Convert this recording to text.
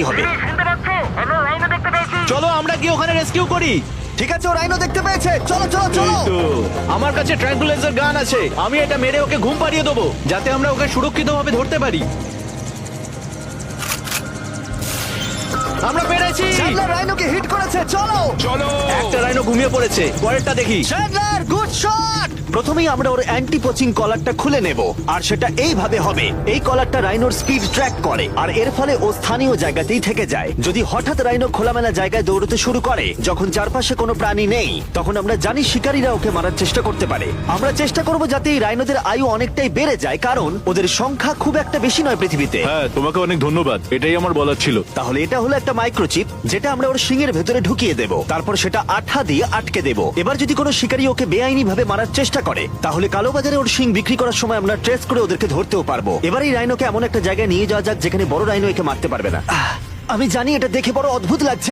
হবে। শুনতে পাচ্ছ? আমরা রাইনো দেখতে পেয়েছি। চলো আমরা গিয়ে ওখানে রেস্কিউ করি। ঠিক আছে, ও রাইনো দেখতে পেয়েছে। চলো চলো চলো। এই তো, আমার কাছে ট্র্যাঙ্কুলাইজার গান আছে, আমি এটা মেরে ওকে ঘুম পাড়িয়ে দেবো যাতে আমরা ওকে সুরক্ষিতভাবে ধরতে পারি। আমরা পেরেছি। চ্যান্ডলার রাইনোকে হিট করেছে। চলো চলো একটা রাইনো ঘুমিয়ে পড়েছে, পরেরটা দেখি। Chandler, good shot. প্রথমেই আমরা ওর অ্যান্টি পোচিং কলারটা খুলে নেব, আর সেটা এইভাবে হবে। এই কলারটা রাইনোর স্পিড ট্র্যাক করে, আর এর ফলে ও স্থানীয় জায়গাতেই থেকে যায়। যদি হঠাৎ রাইনো খোলামেলা জায়গায় দৌড়তে শুরু করে যখন চারপাশে কোনো প্রাণী নেই, তখন আমরা জানি শিকারীরা ওকে মারার চেষ্টা করতে পারে। আমরা চেষ্টা করব যাতে এই রাইনোদের আয়ু অনেকটাই বেড়ে যায়, কারণ ওদের সংখ্যা খুব একটা বেশি নয় পৃথিবীতে। হ্যাঁ, তোমাকে অনেক ধন্যবাদ, এটাই আমার বলার ছিল। তাহলে এটা হলো একটা মাইক্রোচিপ, যেটা আমরা ওর শিঙের ভেতরে ঢুকিয়ে দেব। তারপর সেটা আঠা দিয়ে আটকে দেব। এবার যদি কোনো শিকারী ওকে বেআইনি ভাবে মারার চেষ্টা করে, তাহলে কালোবাজারে ওর শিং বিক্রি করার সময় আমরা ট্রেস করে ওদেরকে ধরতেও পারবো। এবার এই রাইনোকে এমন একটা জায়গায় নিয়ে যাওয়া যাক যেখানে বড় রাইনো একে মারতে পারবে না। আমি জানি এটা দেখে বড় অদ্ভুত লাগছে,